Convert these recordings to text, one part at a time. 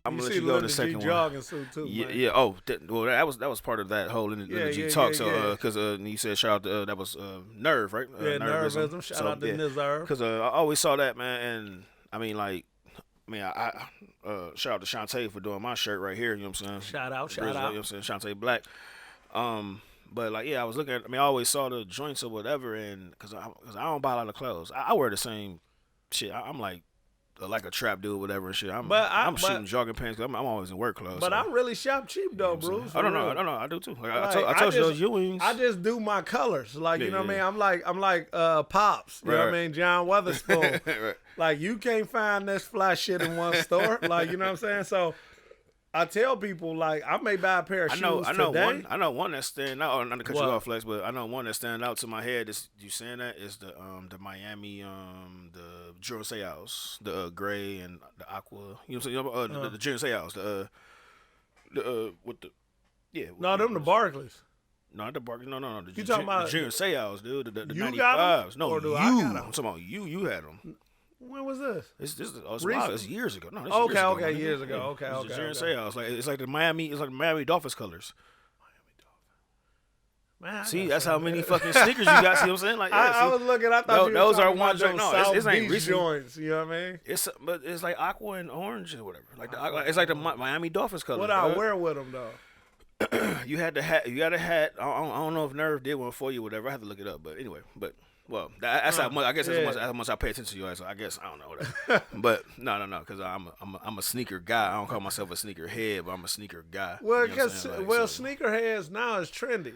I'm gonna let see you go in the Linda G second one. jogging suit too, Yeah, man. yeah. Oh, well, that was part of that whole G talk. So, because you said shout out to that was Nerve, right? Nervism. Shout out to Nizarve. Because I always saw that, man, and I mean, I shout out to Shantae for doing my shirt right here. You know what I'm saying? Shout out. You know what I'm saying? Shantae Black. But like, yeah, I was looking at. I mean, I always saw the joints or whatever, and because I don't buy a lot of clothes, I wear the same shit. I'm like a trap dude, whatever and shit. I'm shooting jogging pants. Cause I'm always in work clothes. But so. I really shop cheap though, Bruce. I don't know. I do too. Like, I told you those Ewings. I just do my colors. Like you know what I mean. I'm like Pops. You know what I mean? John Weatherspoon. Right. Like you can't find this fly shit in one store. Like you know what I'm saying. So I tell people like I may buy a pair of shoes today. I know one that stand out. Not to cut you off, Flex, but I know one that stand out to my head. You saying that is the Miami the Junior Seau's, the gray and the aqua. You know what I'm saying? The Junior Seau's, with the No, them the Barclays. No, not the Barclays. No. You talking about the Junior Seau's, dude? The you 95s. got them? No, or do you. I got them? I'm talking about you. You had them. When was this? It's years ago. No, years ago. Okay. It's Junior Seau's. It's like the Miami Dolphins colors. Man, see, that's how many fucking sneakers you got. See what I'm saying? Like, I was looking. I thought those are one joint. No, it ain't recent joints. You know what I mean? But it's like aqua and orange or whatever. Like it's like the Miami Dolphins colors. What I wear with them though? You had the hat. You got a hat. I don't know if Nerve did one for you, or whatever. I have to look it up. But anyway, well, that's how much. I guess that's how much I pay attention to you. So I guess I don't know whatever. But no, because I'm a sneaker guy. I don't call myself a sneaker head, but I'm a sneaker guy. Well, because sneaker heads now is trendy.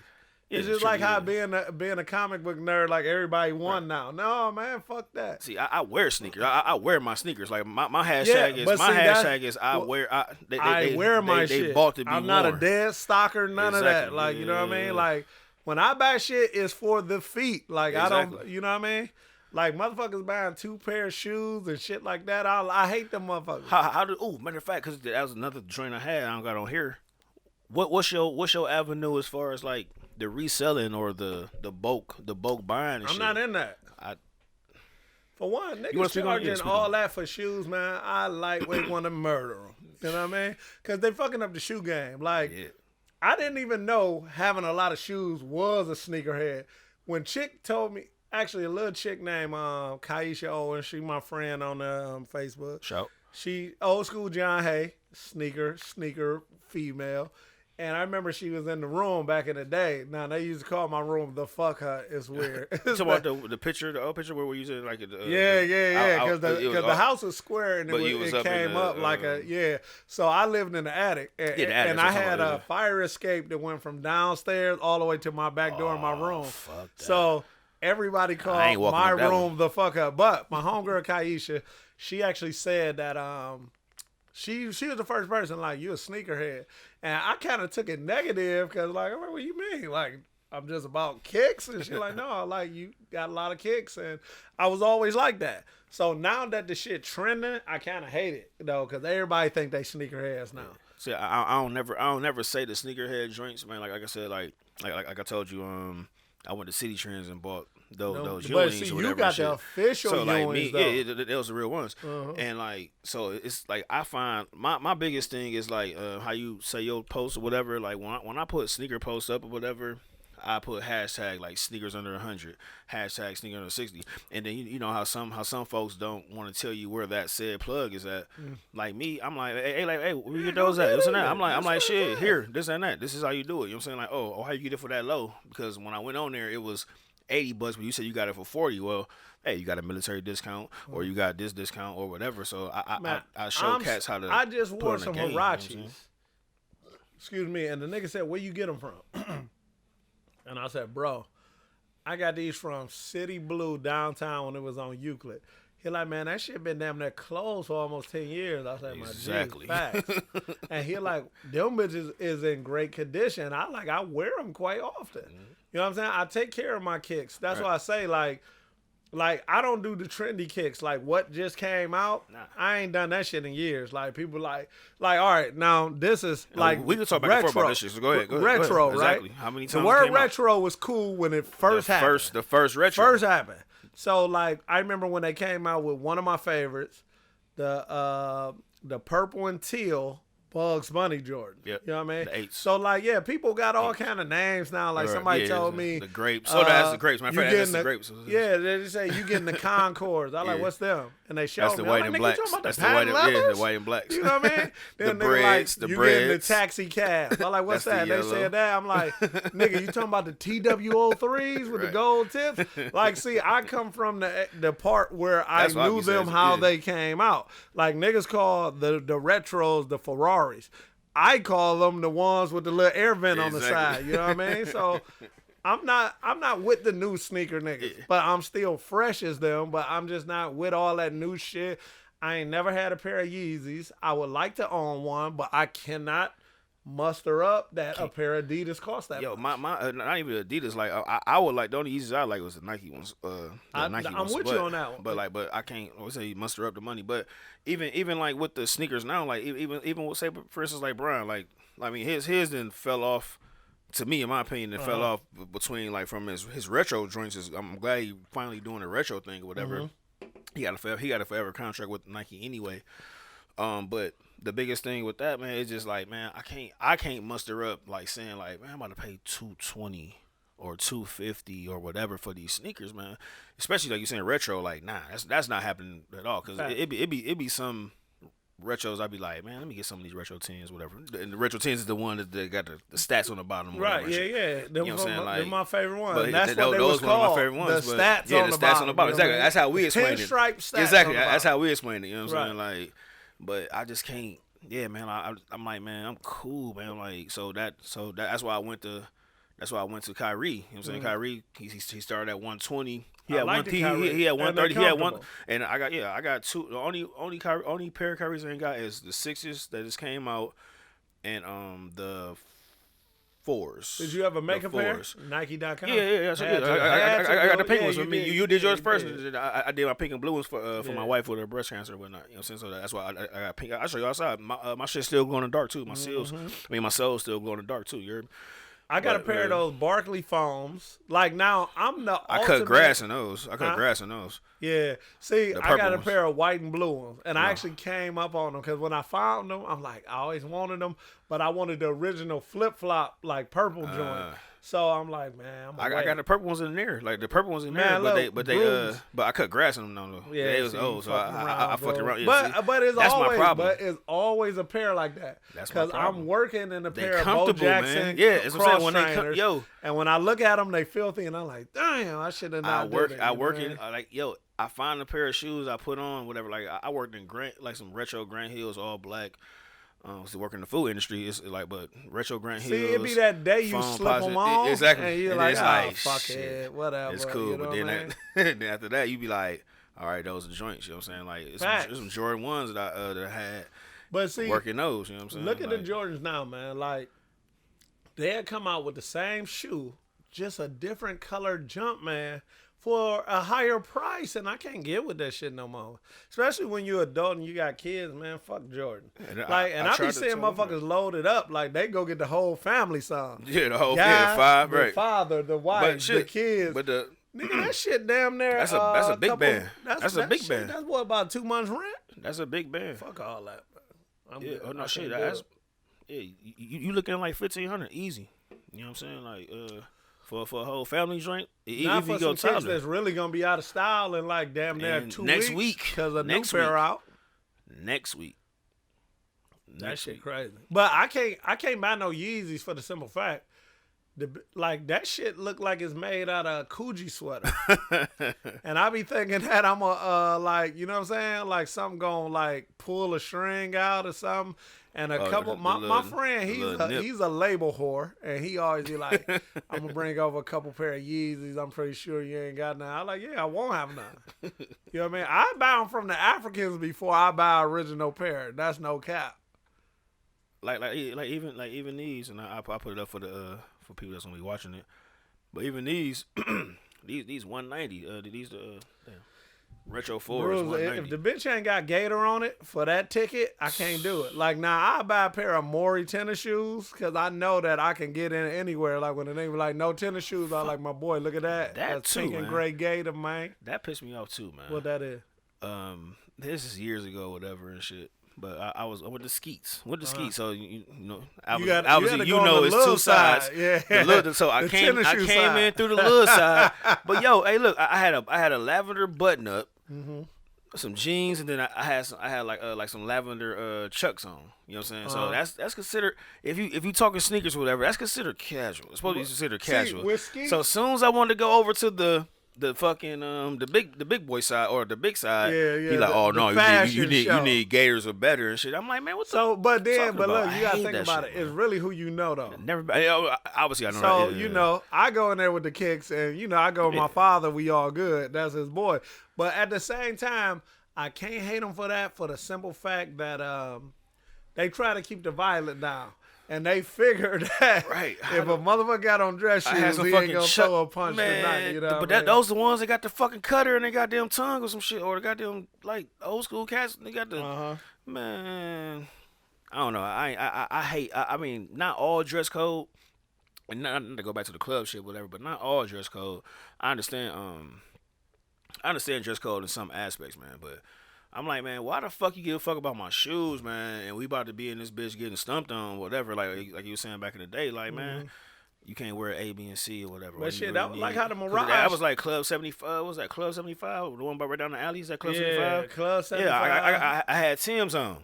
Yeah, it's just like how being a comic book nerd, like everybody won now. No, man, fuck that. See, I wear sneakers. I wear my sneakers. Like my hashtag is I wear my shit. They bought to be I'm not a dead stalker, none of that. Like you know what I mean? Like when I buy shit, it's for the feet. Like I don't, you know what I mean? Like motherfuckers buying 2 pair of shoes and shit like that. I hate them motherfuckers. Matter of fact, because that was another joint I had. I don't got on here. What's your avenue as far as like the reselling or the bulk buying and I'm shit? not in that. For one, niggas charging all that for shoes, man. I lightweight want to murder them. You know what I mean? Because they fucking up the shoe game. Like, I didn't even know having a lot of shoes was a sneakerhead. When chick told me, actually a little chick named Kaisha Owens, she my friend on Facebook. Shout. She old school John Hay, sneaker female. And I remember she was in the room back in the day. Now, they used to call my room the fuck hut. It's weird. Talking about the old picture where we're using like because the house was square and it came up like So I lived in the attic. And I had a fire escape that went from downstairs all the way to my back door in my room. Fuck that. So everybody called my room the fuck hut. But my homegirl Kaisha, she actually said that she was the first person like, you a sneakerhead. And I kind of took it negative because, like, what do you mean? Like, I'm just about kicks? And she's like, no, like, you got a lot of kicks. And I was always like that. So now that the shit trending, I kind of hate it, though, because everybody think they sneakerheads now. See, I don't never say the sneakerhead joints, man. Like I said, like I told you, I went to City Trends and bought those but Ewings see, or whatever. You got the official so like Ewings, me, those are the real ones. And like, so it's like I find my biggest thing is like how you say your post or whatever. Like when I put sneaker posts up or whatever, I put hashtag like sneakers under 100, hashtag sneaker under 60, and then you know how some folks don't want to tell you where that said plug is at. Like me, I'm like, hey, where you get those at? This and that. I'm like, shit, here, this and that. This is how you do it. You know what I'm saying? Like, oh, how you get it for that low? Because when I went on there, it was $80, but you said you got it for 40. Well, hey, you got a military discount, or you got this discount, or whatever. So I show cats how to. I just wore some Hirachis. You know Excuse me, and the nigga said, "Where you get them from?" And I said, "Bro, I got these from City Blue downtown when it was on Euclid." He like, "Man, that shit been damn near closed for almost 10 years." I said, exactly. Facts. And he like, "Them bitches is in great condition." I wear them quite often. You know what I'm saying? I take care of my kicks. That's why I say like I don't do the trendy kicks. Like what just came out, I ain't done that shit in years. Like people like all right, now this is like we can talk back and forth about this shit. So go ahead. Retro, right? Exactly. How many times the word retro was cool when it first happened. The first retro. First happened. So like I remember when they came out with one of my favorites, the purple and teal Bugs Bunny Jordan. Yep. You know what I mean? The 8s. So like, yeah, people got all kind of names now. Like somebody told me the grapes. So that's the grapes. My friend, that's the grapes. Yeah, they just say you getting the Concords. I like, what's them? And they show me. That's the white and blacks. That's the white and the white and blacks. You know what I mean? Then the breads. Like, the you breads. getting the taxi cabs. I like, what's that? They said that. I'm like, nigga, you talking about the TW03s with the gold tips? Like, see, I come from the part where I knew them how they came out. Like niggas call the retros the Ferraris. I call them the ones with the little air vent on the side. You know what I mean? So I'm not with the new sneaker niggas, but I'm still fresh as them. But I'm just not with all that new shit. I ain't never had a pair of Yeezys. I would like to own one, but I cannot muster up that a pair of Adidas cost that much. My not even Adidas. Like I would like the only Yeezys I like was the Nike ones. I'm with you on that one. But I can't. I would say muster up the money. But even like with the sneakers now, like even with, say for instance like Brian, like I mean his then fell off. To me, in my opinion, it fell off between like from his retro joints. I'm glad he finally doing a retro thing or whatever. Mm-hmm. He got a forever contract with Nike anyway. But the biggest thing with that, man, is just like, man, I can't muster up like saying like, man, I'm about to pay $220 or $250 or whatever for these sneakers, man. Especially like you saying retro, like nah, that's not happening at all. Cause it be some retros. I'd be like, man, let me get some of these retro 10s, whatever. And the retro 10s is the one that got the stats on the bottom. Right? Yeah. You know what I'm saying? Like, they're my favorite ones. But that's what they was called. One of my favorite ones. The stats on the bottom. Exactly. That's how we explain it. Pinstripe stats. Exactly. That's how we explain it. You know what I'm saying? Like, but I just can't. Yeah, man. I'm like, man, I'm cool, man. Like, that's why I went to. That's why I went to Kyrie. You know what I'm saying? Kyrie, he started at 120. He had 130. He had 130. He had one. And I got two. The only pair of Kyries I ain't got is the 6s that just came out, and the 4s. Did you ever make a pair? Nike.com. Yeah. So I got the pink ones. You did yours first. I did my pink and blue ones for my wife with her breast cancer and whatnot. You know what I'm saying? So that's why I got pink. I'll show you outside. My shit's still going in the dark too. My seals. My soul's still going in the dark too. You heard me? I got a pair of those Barkley foams. Like now, I cut grass in those. Yeah. See, I got a pair of white and blue ones, and I actually came up on them because when I found them, I'm like, I always wanted them, but I wanted the original flip flop like purple joint. So I'm like, man, I got the purple ones in there, like the purple ones in there, but I cut grass in them though. Yeah, it was old, so I fucked around. Yeah, but it's that's always, my problem. But it's always a pair like that. That's because I'm working in a pair of Bo Jackson, man. Yeah, it's what I'm saying. When they and when I look at them, they filthy, and I'm like, damn, I should have not. I work in like I find a pair of shoes I put on, whatever. Like I worked in some retro Grant Hills, all black. I was working in the food industry. It's like, but retro Grant Hills. See, it be that day you slip them on, exactly, and you're like, fuck it, whatever. It's cool, you know but then after that, you be like, all right, those are joints. You know what I'm saying? Like, it's some Jordan 1s that I had. But see, working those. You know what I'm saying? Look at the Jordans now, man. Like, they'll come out with the same shoe, just a different colored jump, man, for a higher price, and I can't get with that shit no more. Especially when you're adult and you got kids, man. Fuck Jordan. And I be seeing motherfuckers loaded up like they go get the whole family song. Yeah, the whole five, the right? Father, the wife, the kids. But nigga, that shit damn near. That's a big band. That's a big band. That's what, about 2 months rent? That's a big band. Fuck all that, bro. Yeah. Oh no, shit. You looking like $1,500 easy. You know what I'm saying? Like For a whole family joint, even for some chicks that's really gonna be out of style in like damn near 2 weeks. Next week, because a new pair out. Next week, that shit crazy. But I can't buy no Yeezys for the simple fact, like that shit look like it's made out of a Coogee sweater, and I be thinking that I'm a like, you know what I'm saying, like something gonna like pull a string out or something. And my friend, he's a label whore, and he always be like, I'm gonna bring over a couple pair of Yeezys. I'm pretty sure you ain't got none. I'm like, yeah, I won't have none. You know what I mean? I buy them from the Africans before I buy original pair. That's no cap. Like even these, and I put it up for people that's gonna be watching it. But even these, these 190. These damn. Retro 4s, 190. If the bitch ain't got Gator on it for that ticket, I can't do it. Like now, I buy a pair of Maury tennis shoes because I know that I can get in anywhere. Like when the name like no tennis shoes, I like my boy. Look at that. That's pink and gray Gator, man. That pissed me off too, man. What that is? This is years ago, whatever and shit. but I went to Skeets. So you know, obviously you know it's two sides. Yeah. So I came in through the little side. But yo, hey, look, I had a lavender button up. Mm-hmm. Some jeans, and then I had like some lavender Chucks on. You know what I'm saying? So that's considered, if you talking sneakers or whatever, that's considered casual. It's supposed to be considered casual. So as soon as I wanted to go over to the fucking the big boy side or the big side, he like, oh no, you need Gators or better and shit. I'm like, man, what the but look, you gotta think about it. It's really who you know though. Obviously I know. So you know, I go in there with the kicks, and you know, I go with my father. We all good. That's his boy. But at the same time, I can't hate him for that, for the simple fact that they try to keep the violence down. And they figured that if a motherfucker got on dress shoes, he ain't gonna throw a punch tonight. You know, but those the ones that got the fucking cutter and they goddamn tongue or some shit, or they goddamn like old school cats. They got the man. I don't know. I hate. I mean, not all dress code, and not to go back to the club shit, whatever. But not all dress code. I understand. I understand dress code in some aspects, man. But I'm like, man, why the fuck you give a fuck about my shoes, man? And we about to be in this bitch getting stumped on, whatever. Like you were saying back in the day, like, man, you can't wear A, B, and C or whatever. But shit, that was like how the Mirage. That was like Club 75. What was that, Club 75? The one right down the alley? Is that Club 75? Yeah, Club 75. Yeah, I had Tim's on.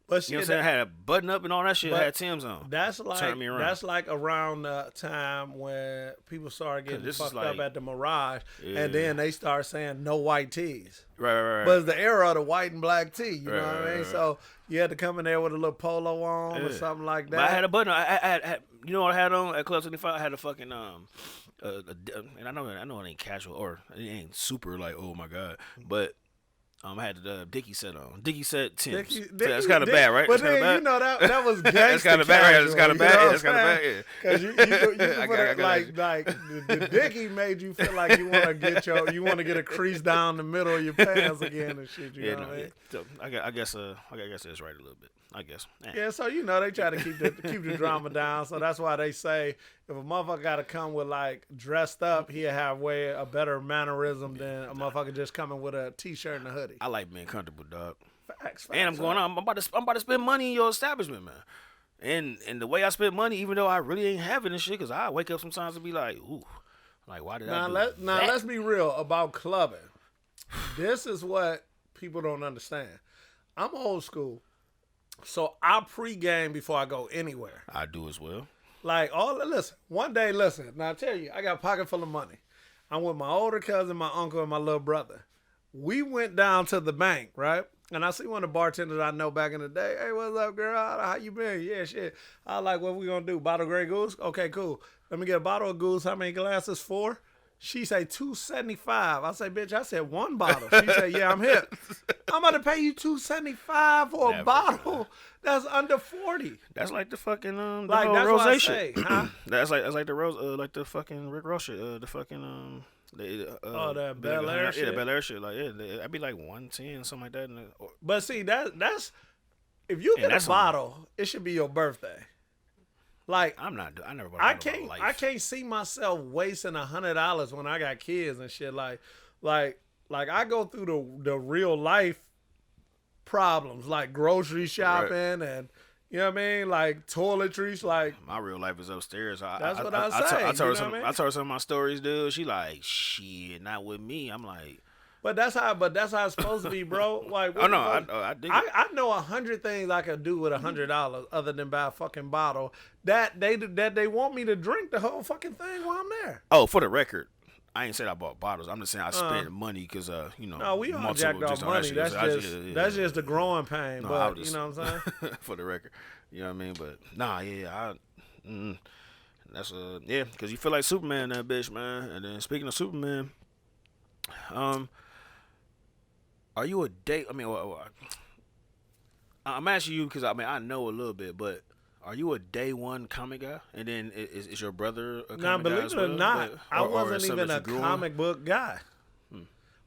But shit, you know what I'm saying? I had a button up and all that shit. I had Tim's on. That's like around the time when people started getting fucked up at the Mirage, and then they start saying no white tees. Right. But it's the era of the white and black tee. You know what I mean? Right. So you had to come in there with a little polo on or something like that. But I had a button. I had you know what I had on at Club 75? I had a fucking and I know it ain't casual or it ain't super like, oh my god, but. I had the Dickie set on. Dickie set Tim's. That's kind of bad, right? But then you know that was gangsta. That's kind of bad. That's kind of bad. That's kind of bad. Because you put it like the Dickie made you feel like you want to get a crease down the middle of your pants again and shit. You know what I mean? So I guess it's right a little bit. I guess. Yeah. So you know they try to keep the drama down. So that's why they say if a motherfucker got to come with like dressed up, he'll have a better mannerism than a motherfucker just coming with a t-shirt and a hoodie. I like being comfortable, dog. Facts. And I'm about to spend money in your establishment, man. And the way I spend money, even though I really ain't having this shit, because I wake up sometimes and be like, ooh, like why did I do that? Now let's be real about clubbing. This is what people don't understand. I'm old school. So I pregame before I go anywhere. I do as well. Like one day, now I tell you, I got a pocket full of money. I'm with my older cousin, my uncle, and my little brother. We went down to the bank, right? And I see one of the bartenders I know back in the day. Hey, what's up, girl? How you been? Yeah, shit. I like, what we gonna do? Bottle of Grey Goose? Okay, cool. Let me get a bottle of Goose. How many glasses? 4? She say $2.75. I say, bitch, I said 1 bottle. She said, yeah, I'm hip. I'm about to pay you $2.75 for a bottle that's under 40. That's like the fucking the like that's rose what I shit. Say, huh? That's like the rose like the fucking Rick Ross shit. The fucking that Bel Air shit. Yeah, the Bel Air shit. Like I'd be like 110 something like that. But see that's if you get a bottle, it should be your birthday. Like I never bought a bottle in my life. I can't see myself wasting $100 when I got kids and shit. Like I go through the real life problems like grocery shopping and you know what I mean, like toiletries. Like my real life is upstairs. That's what I say. I told her some of my stories, dude. She like shit, not with me. I'm like. But that's how it's supposed to be, bro. Like, oh no, I dig it. I know 100 things I could do with $100 other than buy a fucking bottle that they want me to drink the whole fucking thing while I'm there. Oh, for the record, I ain't said I bought bottles. I'm just saying I spent money because you know. No, we all jacked off money. That's just the growing pain. No, but you know what I'm saying. For the record, you know what I mean. But nah, yeah, that's yeah, because you feel like Superman, that bitch, man. And then speaking of Superman, are you a day? I mean, I'm asking you because I know a little bit, but are you a day one comic guy? And then is your brother a comic guy? Believe it or not, I wasn't even a comic book guy.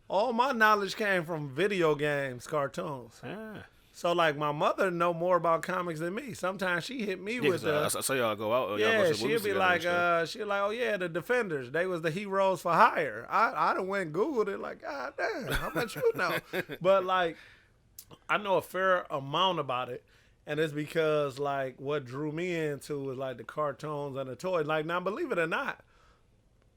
All my knowledge came from video games, cartoons. Yeah. So like my mother know more about comics than me. Sometimes she hit me with I saw y'all go out. Yeah, she'd be like, oh yeah, the Defenders. They was the heroes for hire. I done went and Googled it like, God damn, how much you know? But like, I know a fair amount about it. And it's because, like, what drew me into was, like, the cartoons and the toys. Like, now, believe it or not,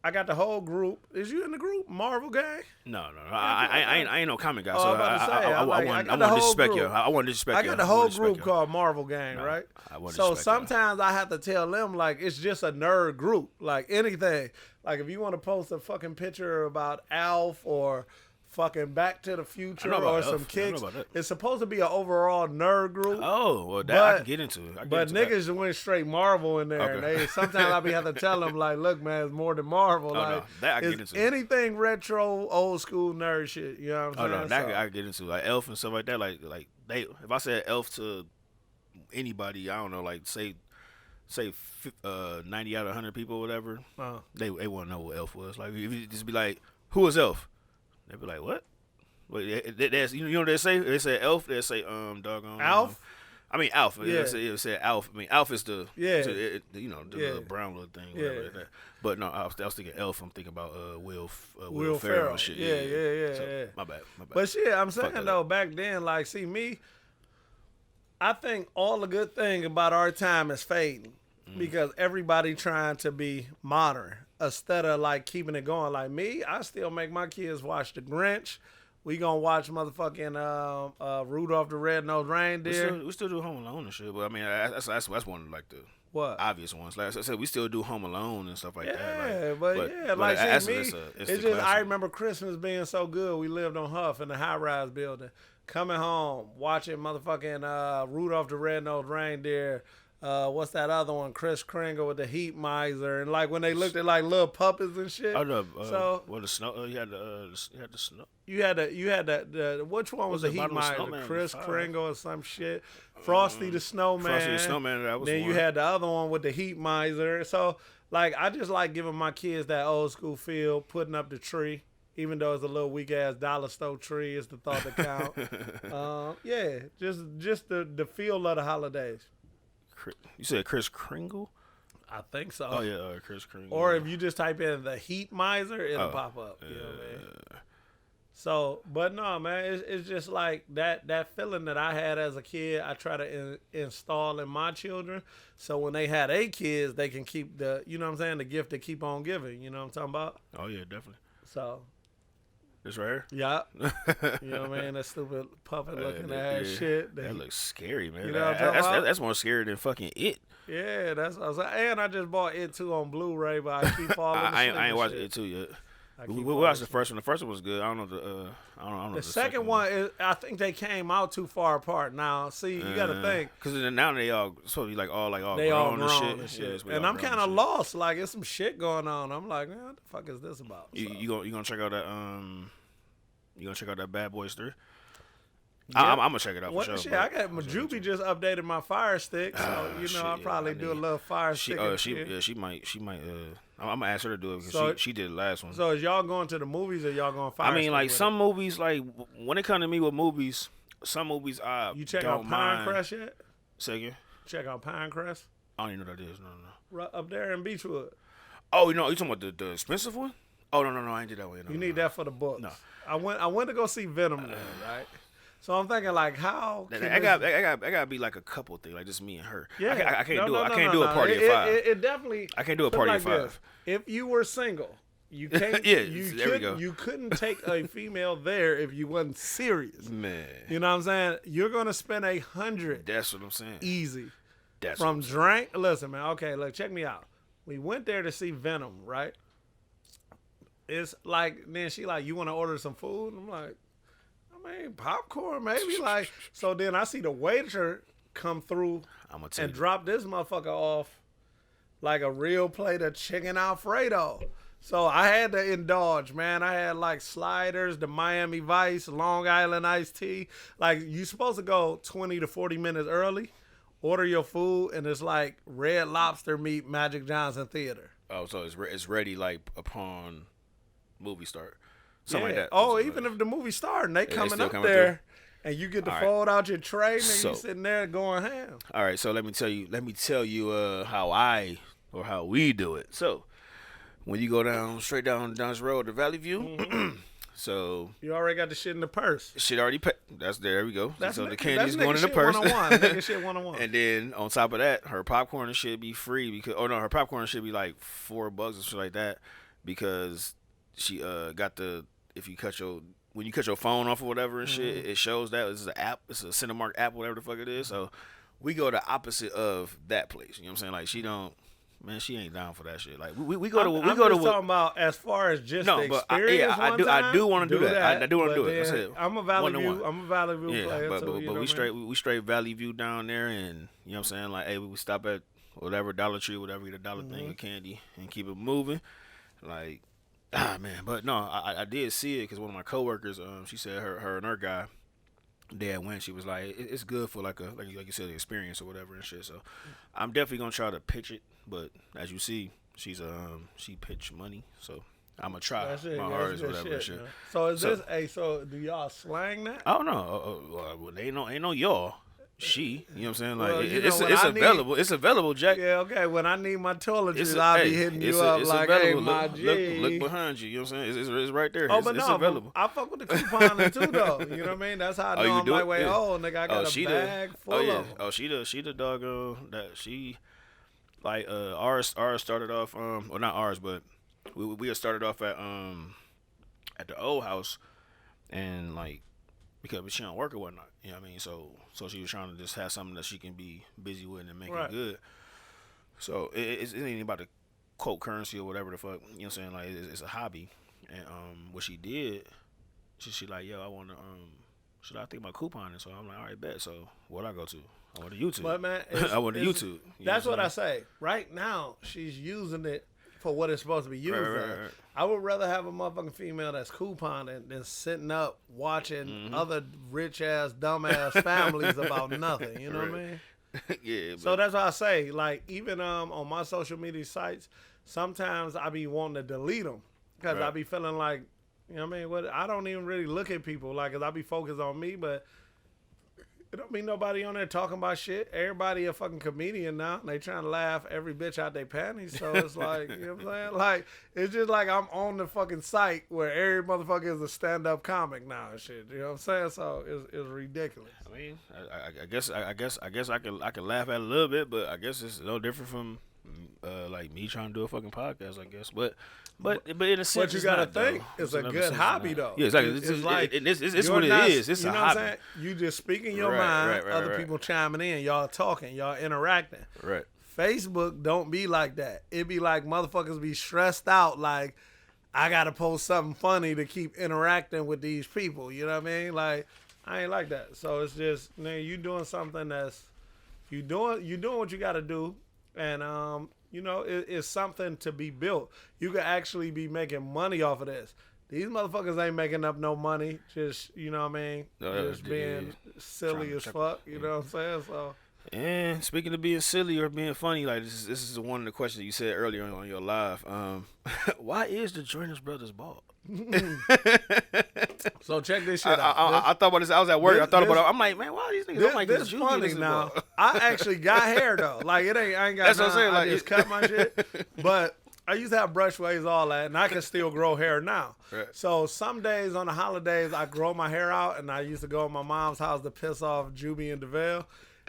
I got the whole group. Is you in the group, Marvel gang? No. I ain't no comic guy, so I want to disrespect you. I want to disrespect you. I got the whole group called Marvel gang, right? So sometimes I have to tell them, like, it's just a nerd group. Like, anything. Like, if you want to post a fucking picture about Alf or fucking Back to the Future or some kicks, it's supposed to be an overall nerd group. Oh, well, that I can get into. But niggas went straight Marvel in there. Okay. And sometimes I be have to tell them, like, look, man, it's more than Marvel. Like, that I can get into. Anything retro, old school nerd shit. You know what I'm saying? That I can get into. Like Elf and stuff like that. Like they, if I said Elf to anybody, I don't know, like say 90 out of 100 people or whatever, they wouldn't know what Elf was. Like, if you just be like, who is Elf? They'd be like, what? Wait, you know what they say? They say Elf. They say doggone Alf. I mean Alf. Yeah. They say Alf. I mean Alf is the the little brown little thing. Whatever like that. But no, I was thinking Elf. I'm thinking about Will Ferrell and shit. Yeah. My bad. But shit, I'm saying though, back then, like, see me, I think all the good thing about our time is fading because everybody trying to be modern. Instead of, like, keeping it going. Like me, I still make my kids watch The Grinch. We gonna watch motherfucking Rudolph the Red-Nosed Reindeer. We still do Home Alone and shit, but I mean that's one of, like, the obvious ones. Like I said, we still do Home Alone and stuff like that. Yeah, but like me, it's just I remember Christmas being so good. We lived on Huff in the high-rise building. Coming home, watching motherfucking Rudolph the Red-Nosed Reindeer. What's that other one? Kris Kringle with the Heat Miser, and like when they looked at like little puppets and shit. Oh no! The snow. You had the snow. You had the which one was the Heat Miser? Kris Kringle or some shit. Frosty the Snowman. Frosty the Snowman. That was then one. You had the other one with the Heat Miser. So like I just like giving my kids that old school feel, putting up the tree. Even though it's a little weak ass dollar store tree, is the thought that count. Just the feel of the holidays. You said Kris Kringle? I think so. Oh yeah, Kris Kringle. Or if you just type in the Heat Miser, it'll pop up. You know what I mean? So, but no, man, it's just like that feeling that I had as a kid. I try to install in my children, so when they had kids, they can keep the, you know what I'm saying, the gift to keep on giving. You know what I'm talking about? Oh yeah, definitely. So. This right here? Yeah. You know what I mean? That stupid puppet looking ass shit. That looks scary, man. You know what I'm talking about? That's more scary than fucking It. Yeah, that's what I was like. And I just bought It 2 on Blu-ray, but I keep falling asleep. I ain't watched It 2 yet. We watched the first one. The first one was good. I don't know the second one is, I think they came out too far apart. Now, see, you got to think. Because now they all supposed to be like all they grown all grown and shit. And I'm kind of lost. Like, it's some shit going on. I'm like, man, what the fuck is this about? You gonna check out that You gonna check out that Bad Boys 3? Yeah. I'm gonna check it out for sure. Shit, I got Majubi just updated my Fire Stick, so I'll probably do a little Fire Stick. She might. I'm gonna ask her to do it because she did the last one. So is y'all going to the movies or y'all going Fire Stick? I mean, like some movies, like when it come to me with movies, some movies you check out Pinecrest yet? Second. Check out Pinecrest. I don't even know what that is. No. Right up there in Beechwood. Oh, you talking about the expensive one? Oh no, I ain't did that one. You need that for the books. No. I went to go see Venom there, right? So I'm thinking, like, how? I got to be like a couple thing, like just me and her. Yeah, I can't do it. I can't do a party of 5. It definitely. I can't do a party of 5. This. If you were single, you can't. You couldn't take a female there if you wasn't serious. Man, you know what I'm saying? You're gonna spend 100. That's what I'm saying. Easy. That's from drink. Listen, man. Okay, look, check me out. We went there to see Venom, right? It's like, then she like, you want to order some food? I'm like, I mean, popcorn, maybe. Like, so then I see the waiter come through and drop this motherfucker off like a real plate of chicken Alfredo. So I had to indulge, man. I had like sliders, the Miami Vice, Long Island iced tea. Like, you supposed to go 20 to 40 minutes early, order your food, and it's like Red Lobster meet Magic Johnson Theater. Oh, so it's ready like upon movie start. Something like that. Oh, even if the movie starting, they coming up there and you get to fold out your tray and you sitting there going ham. All right, so let me tell you how we do it. So when you go straight down this road to Valley View, So you already got the shit in the purse. Shit already paid. There we go. So the candy's going in the purse. Nigga shit 101. And then on top of that, her popcorn should be free because her popcorn should be like $4 or shit like that because she got the when you cut your phone off or whatever and shit, it shows that it's an app. It's a Cinemark app, whatever the fuck it is. So we go the opposite of that place. You know what I'm saying? Like she ain't down for that shit. Like we go to I'm talking about as far as just the experience. I do want to do that. I do want to do it. I'm a Valley View player. But we straight Valley View down there, and you know what I'm saying. Like, hey, we stop at whatever Dollar Tree, whatever, get a dollar thing of candy and keep it moving. Like, man. But no, I did see it because one of my coworkers, she said her and her guy. Dad went. She was like, it's good for like you said, the experience or whatever and shit. So I'm definitely gonna try to pitch it, but as you see, she pitched money, so I'm gonna try my hardest, whatever and shit. Man. So is this? So do y'all slang that? I don't know. Well, ain't no y'all. She, you know what I'm saying? Like it's available. It's available, Jack. Yeah, okay. When I need my toiletries, I'll be hitting you up like, available. Hey, my G. Look behind you. You know what I'm saying? It's right there. It's available. I fuck with the couponing too, though. You know what I mean? That's how I know I'm like, wait, nigga, I got a bag full of them. Oh, she the doggone that she like ours started off well, not ours, but we had started off at the old house and like because she don't work or whatnot. You know what I mean? So she was trying to just have something that she can be busy with and make it good. So it ain't about the quote currency or whatever the fuck. You know what I'm saying? Like it's a hobby. And what she did, she like, yo, I want to should I think about couponing? So I'm like, all right, bet. So what I go to? I went to YouTube. But man, I went to YouTube. That's what I say. Right now, she's using it for what it's supposed to be used for. I would rather have a motherfucking female that's couponing than sitting up watching other rich ass, dumb ass families about nothing. You know what I mean? Yeah. So that's why I say, like, even on my social media sites, sometimes I be wanting to delete them because I be feeling like, you know what I mean? I don't even really look at people, like, cause I be focused on me, but it don't be nobody on there talking about shit. Everybody a fucking comedian now. And they trying to laugh every bitch out their panties. So it's like, you know what I'm saying? Like, it's just like I'm on the fucking site where every motherfucker is a stand-up comic now and shit. You know what I'm saying? So it's ridiculous. I mean, I guess I can laugh at it a little bit, but I guess it's no different from like me trying to do a fucking podcast, I guess. But in a sense, but you gotta think it's a good hobby though. Yeah, exactly. It's like it's what it is. It's a hobby. What I'm saying? You just speaking your mind. Other people chiming in. Y'all talking. Y'all interacting. Right. Facebook don't be like that. It be like motherfuckers be stressed out. Like I gotta post something funny to keep interacting with these people. You know what I mean? Like I ain't like that. So it's just, man, you doing something that's you doing what you gotta do, and you know, it's something to be built. You could actually be making money off of this. These motherfuckers ain't making up no money. Just, you know what I mean? Just being silly as fuck. You know what I'm saying? So. And speaking of being silly or being funny, like this is one of the questions that you said earlier on your live. Why is the Jonas Brothers bald? So check this shit out. I thought about this. I was at work. I thought about it. I'm like, man, why are these niggas? I'm like, this funny now. I actually got hair though. Like I ain't got. That's what I'm saying. I just cut my shit. But I used to have brush waves, all that, and I can still grow hair now. Right. So some days on the holidays, I grow my hair out, and I used to go to my mom's house to piss off Juby and DeVale,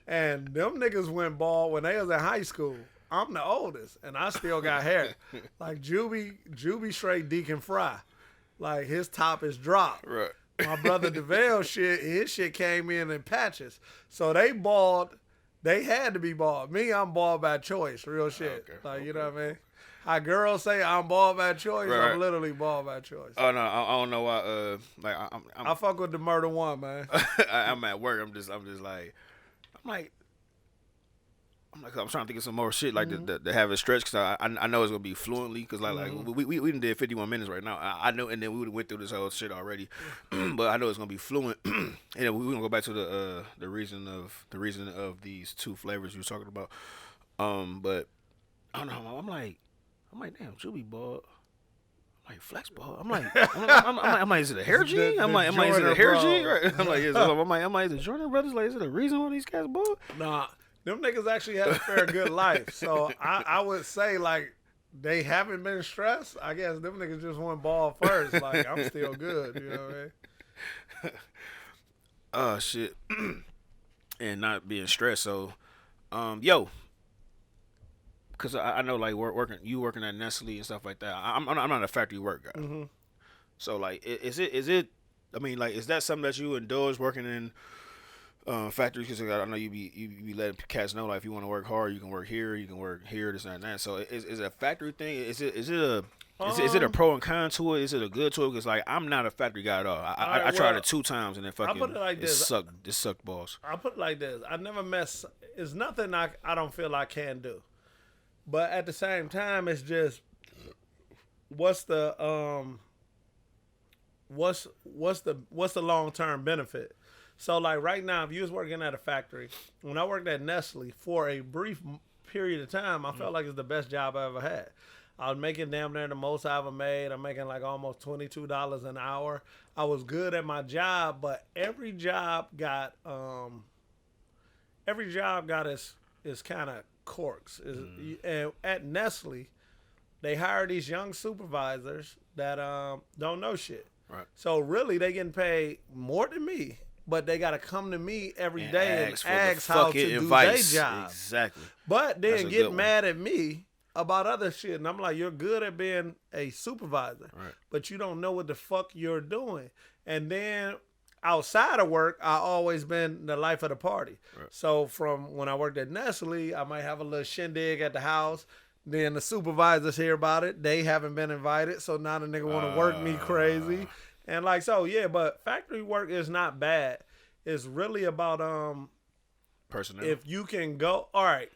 and them niggas went bald when they was in high school. I'm the oldest, and I still got hair. Like Juby straight Deacon Fry. Like his top is dropped. Right. My brother DeVale his shit came in patches. So they bald. They had to be bald. Me, I'm bald by choice. Real shit. Okay. Like, you know what I mean? How girls say I'm bald by choice, right. I'm literally bald by choice. Oh no, I don't know why. Like I fuck with the murder one, man. I'm at work. I'm just like, I'm trying to think of some more shit like to have it stretched because I know it's gonna be fluently because like we did 51 minutes right now. I know, and then we went through this whole shit already, but I know it's gonna be fluent. And then we're gonna go back to the reason of these two flavors you were talking about. But I don't know. I'm like, damn, Juby bald. I'm like, Flex bald. I'm like, is it a hair gene? I'm like, is it a hair gene? Right. I'm like, is it Jordan Brothers? Like, is it a reason why these guys bald? Nah. Them niggas actually had a fair good life. So I would say, like, they haven't been stressed. I guess them niggas just went ball first. Like, I'm still good. You know what I mean? Oh, shit. And not being stressed. So, yo, because I know, like, working at Nestle and stuff like that. I'm not a factory work guy. Mm-hmm. So, like, is it? I mean, like, is that something that you indulge working in factories? Because I know you be letting cats know, like, if you want to work hard, you can work here, this and that. So, is it a factory thing? Is it a pro and con to it? Is it a good to it? Because, like, I'm not a factory guy at all. I tried it 2 times and then fucking I put it like this. It sucked balls. I put it like this. I never mess. It's nothing I don't feel I can do. But at the same time, it's just what's the long-term benefit? So, like, right now, if you was working at a factory, when I worked at Nestle for a brief period of time, I felt like it's the best job I ever had. I was making damn near the most I ever made. I'm making like almost $22 an hour. I was good at my job, but every job got its kind of quirks. And at Nestle, they hire these young supervisors that don't know shit. Right. So really, they getting paid more than me, but they got to come to me every day and ask how to do their job. Exactly. But then get mad at me about other shit. And I'm like, you're good at being a supervisor, right, but you don't know what the fuck you're doing. And then outside of work, I always been the life of the party. Right. So from when I worked at Nestle, I might have a little shindig at the house. Then the supervisors hear about it. They haven't been invited. So now the nigga want to work me crazy. And like, so yeah, but factory work is not bad. It's really about personnel. If you can go, all right,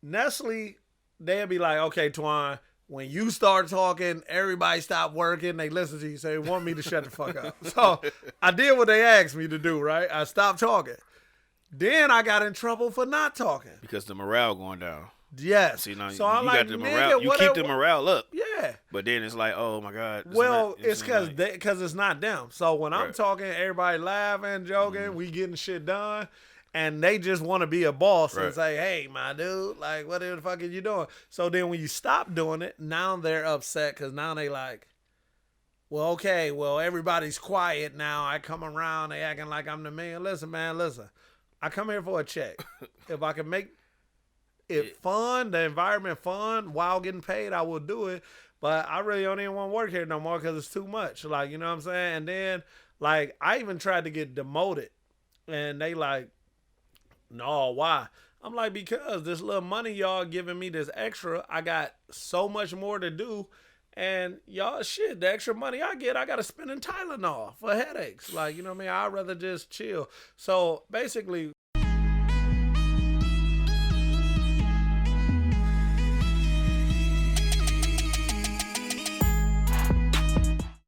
Nestle, they'll be like, okay, Twon, when you start talking, everybody stop working. They listen to you. So they want me to shut the fuck up. So I did what they asked me to do, right? I stopped talking. Then I got in trouble for not talking. Because the morale going down. Yes. See, now so you I'm got like, the morale. You keep the morale up. Yeah. But then it's like, oh my God. Well, it's because it's not them. So when I'm right, talking, everybody laughing, joking, we getting shit done. And they just want to be a boss right, and say, hey, my dude, like, what the fuck are you doing? So then when you stop doing it, now they're upset because now they like, well, okay, well, everybody's quiet now. I come around, they acting like I'm the man. Listen, man, listen. I come here for a check. If I can make it fun, the environment fun, while getting paid, I will do it. But I really don't even want to work here no more because it's too much. Like, you know what I'm saying? And then, like, I even tried to get demoted. And they like, no, why? I'm like, because this little money y'all giving me this extra, I got so much more to do. And y'all, shit, the extra money I get, I got to spend in Tylenol for headaches. Like, you know what I mean? I'd rather just chill. So basically,